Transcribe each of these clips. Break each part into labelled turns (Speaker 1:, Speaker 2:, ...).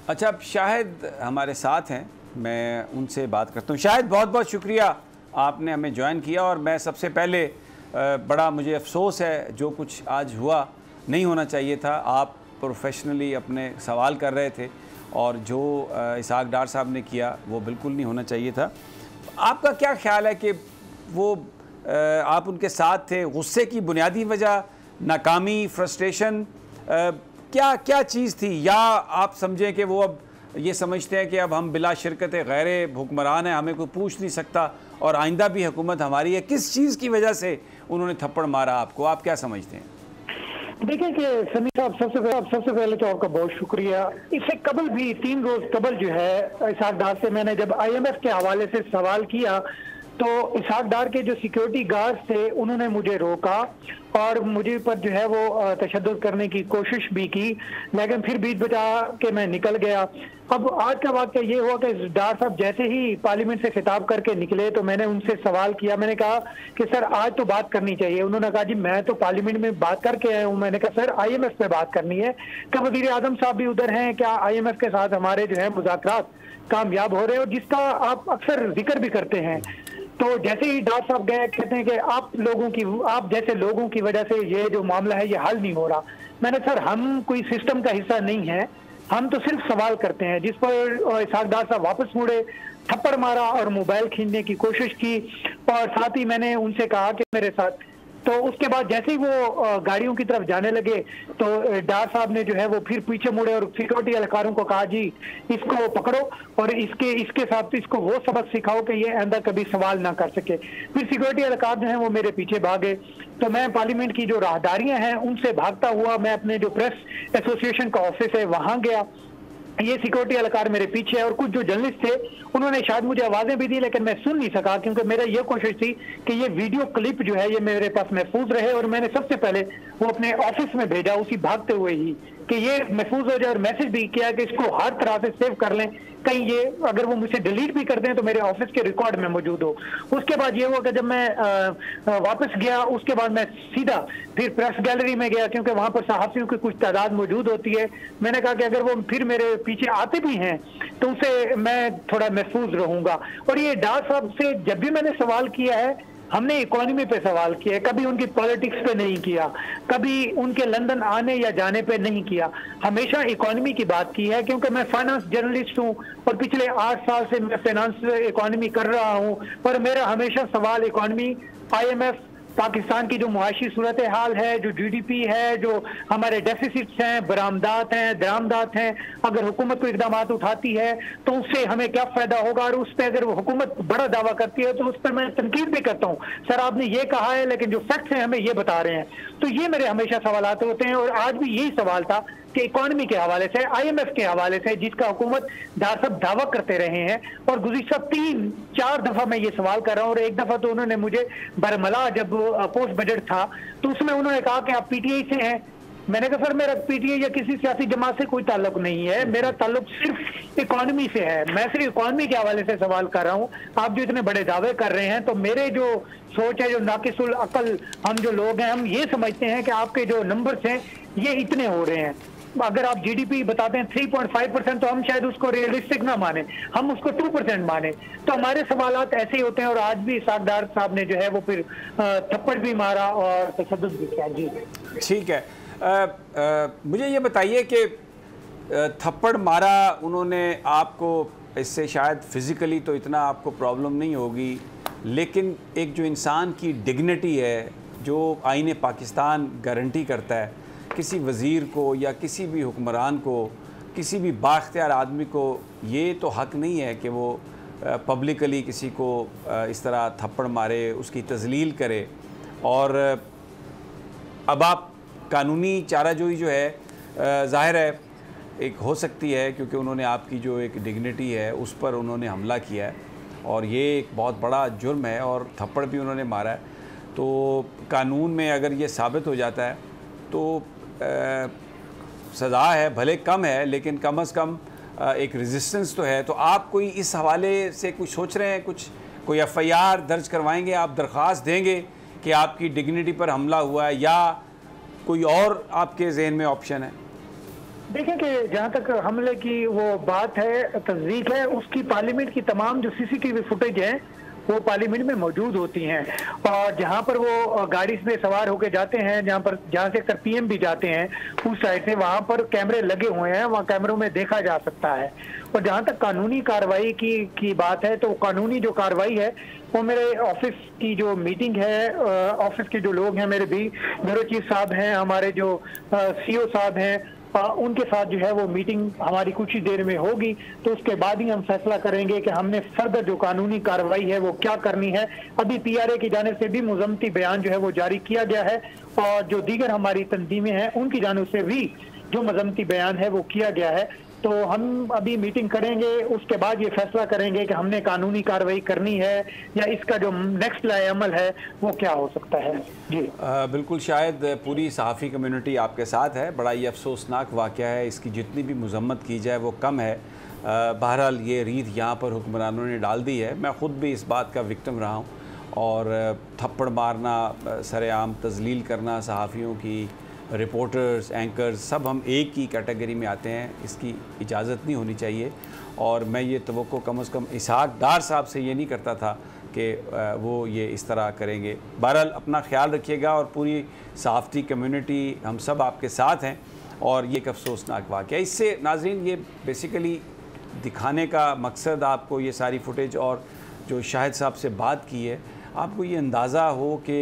Speaker 1: अच्छा, अब शाहिद हमारे साथ हैं, मैं उनसे बात करता हूँ। शाहिद, बहुत बहुत शुक्रिया आपने हमें ज्वाइन किया। और मैं सबसे पहले बड़ा मुझे अफसोस है जो कुछ आज हुआ, नहीं होना चाहिए था। आप प्रोफेशनली अपने सवाल कर रहे थे और जो इसहाक डार साहब ने किया वो बिल्कुल नहीं होना चाहिए था। आपका क्या ख्याल है कि वो आप उनके साथ थे, गुस्से की बुनियादी वजह, नाकामी, फ्रस्ट्रेशन, क्या क्या चीज़ थी? या आप समझें कि वो अब ये समझते हैं कि अब हम बिला शिरकत गैर हुक्मरान हैं, हमें कोई पूछ नहीं सकता और आइंदा भी हुकूमत हमारी है। किस चीज़ की वजह से उन्होंने थप्पड़ मारा आपको, आप क्या समझते हैं?
Speaker 2: देखिए कि समी साहब, सबसे पहले तो आपका बहुत शुक्रिया। इससे कबल भी 3 रोज कबल जो है इसहाक डार से मैंने जब IMF के हवाले से सवाल किया तो इसहाक डार के जो सिक्योरिटी गार्ड्स थे उन्होंने मुझे रोका और मुझे पर जो है वो तशद्दुद करने की कोशिश भी की, लेकिन फिर बीच बचा के मैं निकल गया। अब आज का वाक़या ये हुआ कि डार साहब जैसे ही पार्लियामेंट से खिताब करके निकले तो मैंने उनसे सवाल किया। मैंने कहा कि सर आज तो बात करनी चाहिए। उन्होंने कहा जी मैं तो पार्लियामेंट में बात करके आया हूँ। मैंने कहा सर IMF पे बात करनी है, क्या वज़ीर आज़म साहब भी उधर हैं, क्या IMF के साथ हमारे जो है मुज़ाकरात कामयाब हो रहे हैं, और जिसका आप अक्सर जिक्र भी करते हैं। तो जैसे ही डार साहब गए, कहते हैं कि आप जैसे लोगों की वजह से ये जो मामला है ये हल नहीं हो रहा। मैंने सर हम कोई सिस्टम का हिस्सा नहीं है, हम तो सिर्फ सवाल करते हैं। जिस पर इसहाक डार साहब वापस मुड़े, थप्पड़ मारा और मोबाइल छीनने की कोशिश की, और साथ ही मैंने उनसे कहा कि मेरे साथ। तो उसके बाद जैसे ही वो गाड़ियों की तरफ जाने लगे तो डार साहब ने जो है वो फिर पीछे मुड़े और सिक्योरिटी एहलकारों को कहा जी इसको पकड़ो और इसके साथ इसको वो सबक सिखाओ कि ये आइंदा कभी सवाल ना कर सके। फिर सिक्योरिटी एहलकार जो है वो मेरे पीछे भागे। तो मैं पार्लियामेंट की जो राहदारियां हैं उनसे भागता हुआ मैं अपने जो प्रेस एसोसिएशन का ऑफिस है वहां गया। ये सिक्योरिटी एहलकार मेरे पीछे है और कुछ जो जर्नलिस्ट थे उन्होंने शायद मुझे आवाजें भी दी, लेकिन मैं सुन नहीं सका क्योंकि मेरा ये कोशिश थी कि ये वीडियो क्लिप जो है ये मेरे पास महफूज रहे। और मैंने सबसे पहले वो अपने ऑफिस में भेजा उसी भागते हुए ही कि ये महफूज हो जाए, और मैसेज भी किया कि इसको हर तरह से सेव कर लें, कहीं ये अगर वो मुझसे डिलीट भी कर दें तो मेरे ऑफिस के रिकॉर्ड में मौजूद हो। उसके बाद ये हुआ कि जब मैं वापस गया उसके बाद मैं सीधा फिर प्रेस गैलरी में गया क्योंकि वहां पर सहाफियों की कुछ तादाद मौजूद होती है। मैंने कहा कि अगर वो फिर मेरे पीछे आते भी हैं तो उसे मैं थोड़ा महफूज रहूंगा। और ये डार साहब से जब भी मैंने सवाल किया है हमने इकोनॉमी पे सवाल किया है, कभी उनकी पॉलिटिक्स पे नहीं किया, कभी उनके लंदन आने या जाने पे नहीं किया, हमेशा इकोनॉमी की बात की है क्योंकि मैं फाइनेंस जर्नलिस्ट हूं और पिछले 8 साल से मैं फाइनेंस इकोनॉमी कर रहा हूं। पर मेरा हमेशा सवाल इकोनॉमी, IMF, पाकिस्तान की जो मुआशी सूरत हाल है, जो GDP है, जो हमारे डेफिसिट्स हैं, बरामदात हैं, दरामदात हैं, अगर हुकूमत को इकदाम उठाती है तो उससे हमें क्या फायदा होगा, और उस पर अगर हुकूमत बड़ा दावा करती है तो उस पर मैं तनकीद भी करता हूँ, सर आपने ये कहा है लेकिन जो फैक्ट्स हैं हमें ये बता रहे हैं। तो ये मेरे हमेशा सवालात होते हैं और आज भी यही सवाल था कि इकोनॉमी के हवाले से, IMF के हवाले से जिसका हुकूमत डार साहब दावा करते रहे हैं। और गुज़िश्ता 3-4 दफा मैं ये सवाल कर रहा हूँ और एक दफा तो उन्होंने मुझे बरमला जब पोस्ट बजट था तो उसमें उन्होंने कहा कि आप PTI से हैं। मैंने कहा सर मेरा PTI या किसी सियासी जमात से कोई ताल्लुक नहीं है, मेरा ताल्लुक सिर्फ इकोनॉमी से है, मैं सिर्फ इकोनॉमी के हवाले से सवाल कर रहा हूँ। आप जो इतने बड़े दावे कर रहे हैं तो मेरे जो सोच है, जो नाकिसुल अकल हम जो लोग हैं, हम ये समझते हैं कि आपके जो नंबर्स हैं ये इतने हो रहे हैं। अगर आप GDP बताते हैं 3.5% तो हम शायद उसको रियलिस्टिक ना माने, हम उसको 2% माने। तो हमारे सवालात ऐसे ही होते हैं और आज भी इसहाक डार साहब ने जो है वो फिर थप्पड़ भी मारा और तशद्दुद भी किया। जी
Speaker 1: ठीक है, मुझे ये बताइए कि थप्पड़ मारा उन्होंने आपको, इससे शायद फिज़िकली तो इतना आपको प्रॉब्लम नहीं होगी, लेकिन एक जो इंसान की डिग्निटी है जो आईन पाकिस्तान गारंटी करता है, किसी वज़ीर को या किसी भी हुक्मरान को, किसी भी बाख्तियार आदमी को ये तो हक़ नहीं है कि वो पब्लिकली किसी को इस तरह थप्पड़ मारे, उसकी तज़लील करे। और अब आप कानूनी चाराजोई जो है ज़ाहिर है एक हो सकती है क्योंकि उन्होंने आपकी जो एक डिग्निटी है उस पर उन्होंने हमला किया है और ये एक बहुत बड़ा जुर्म है और थप्पड़ भी उन्होंने मारा है। तो कानून में अगर ये साबित हो जाता है तो सज़ा है, भले कम है लेकिन कम अज़ कम एक रेजिस्टेंस तो है। तो आप कोई इस हवाले से कुछ सोच रहे हैं, कुछ कोई FIR दर्ज करवाएंगे, आप दरख्वास्त देंगे कि आपकी डिग्निटी पर हमला हुआ है, या कोई और आपके जहन में ऑप्शन है?
Speaker 2: देखें कि जहां तक हमले की वो बात है, तस्दीक है, उसकी पार्लियामेंट की तमाम जो सीसीटीवी फुटेज है वो पार्लियामेंट में मौजूद होती हैं, और जहां पर वो गाड़ी में सवार होकर जाते हैं, जहां से अक्सर पीएम भी जाते हैं उस साइड से, वहां पर कैमरे लगे हुए हैं, वहां कैमरों में देखा जा सकता है। और जहां तक कानूनी कार्रवाई की बात है, तो कानूनी जो कार्रवाई है वो मेरे ऑफिस की जो मीटिंग है, ऑफिस के जो लोग हैं, मेरे भी ब्यूरो चीफ साहब हैं, हमारे जो सीओ साहब हैं, उनके साथ जो है वो मीटिंग हमारी कुछ ही देर में होगी। तो उसके बाद ही हम फैसला करेंगे कि हमने फर्दर जो कानूनी कार्रवाई है वो क्या करनी है। अभी पीआरए की जानिब से भी मुज़म्मती बयान जो है वो जारी किया गया है, और जो दीगर हमारी तंजीमें हैं उनकी जानिब से भी जो मुज़म्मती बयान है वो किया गया है। तो हम अभी मीटिंग करेंगे, उसके बाद ये फैसला करेंगे कि हमने कानूनी कार्रवाई करनी है या इसका जो नेक्स्ट अमल है वो क्या हो सकता है। जी
Speaker 1: बिल्कुल, शायद पूरी सहाफ़ी कम्युनिटी आपके साथ है। बड़ा ही अफसोसनाक वाक़या है, इसकी जितनी भी मज़म्मत की जाए वो कम है। बहरहाल ये रीत यहाँ पर हुक्मरानों ने डाल दी है। मैं ख़ुद भी इस बात का विक्टिम रहा हूँ, और थप्पड़ मारना, सरेआम तज़लील करना सहाफ़ियों की, रिपोर्टर्स, एंकर्स, सब हम एक ही कैटेगरी में आते हैं। इसकी इजाज़त नहीं होनी चाहिए, और मैं ये तवक्को कम से कम इसहाक डार साहब से ये नहीं करता था कि वो ये इस तरह करेंगे। बहरहाल अपना ख्याल रखिएगा, और पूरी सहाफ़ती कम्युनिटी हम सब आपके साथ हैं। और ये एक अफसोसनाक वाक़या, इससे नाज़रीन ये बेसिकली दिखाने का मकसद आपको ये सारी फुटेज और जो शाहिद साहब से बात की है, आपको ये अंदाज़ा हो कि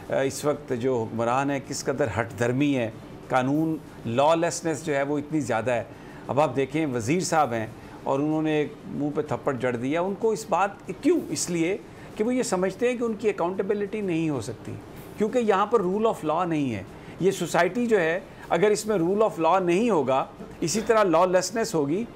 Speaker 1: इस वक्त जो हुक्मरान है किस कदर हठधर्मी है, कानून लॉलेसनेस जो है वो इतनी ज़्यादा है। अब आप देखें, वज़ीर साहब हैं और उन्होंने मुंह पे थप्पड़ जड़ दिया। उनको इस बात क्यों? इसलिए कि वो ये समझते हैं कि उनकी अकाउंटेबिलिटी नहीं हो सकती, क्योंकि यहाँ पर रूल ऑफ लॉ नहीं है। ये सोसाइटी जो है, अगर इसमें रूल ऑफ लॉ नहीं होगा, इसी तरह लॉलेसनेस होगी,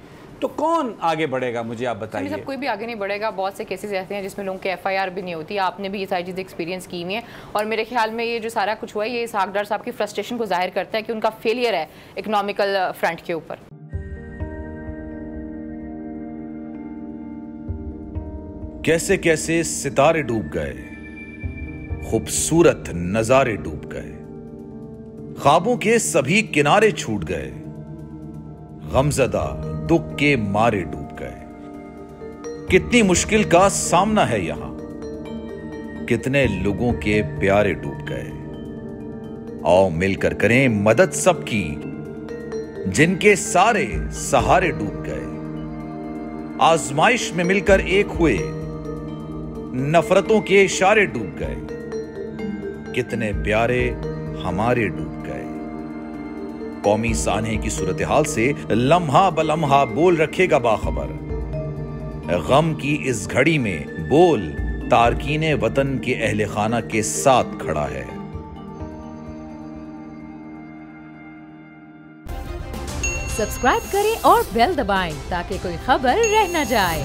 Speaker 1: तो कौन आगे बढ़ेगा? मुझे आप बताइए।
Speaker 3: सब कोई भी आगे नहीं बढ़ेगा। बहुत से केसेस ऐसे हैं जिसमें लोगों के एफआईआर भी नहीं होती। आपने भी ये सारी चीज़ें एक्सपीरियंस की हुई हैं, और मेरे ख्याल में ये जो सारा कुछ हुआ है, ये इसहाक डार साहब की फ्रस्ट्रेशन को जाहिर करता है कि उनका फेलियर है इकोनॉमिकल फ्रंट के ऊपर।
Speaker 4: कैसे कैसे सितारे डूब गए, खूबसूरत नजारे डूब गए, ख्वाबों के सभी किनारे छूट गए, गमजदा दुख के मारे डूब गए। कितनी मुश्किल का सामना है यहां, कितने लोगों के प्यारे डूब गए। आओ मिलकर करें मदद सबकी, जिनके सारे सहारे डूब गए। आजमाइश में मिलकर एक हुए, नफरतों के इशारे डूब गए। कितने प्यारे हमारे डूब गए। कौमी सानहे की सूरत हाल से लम्हा बलम्हा बोल रखेगा बाखबर। गम की इस घड़ी में बोल तारकीने वतन के अहले खाना के साथ खड़ा है।
Speaker 5: सब्सक्राइब करें और बेल दबाएं ताकि कोई खबर रह न जाए।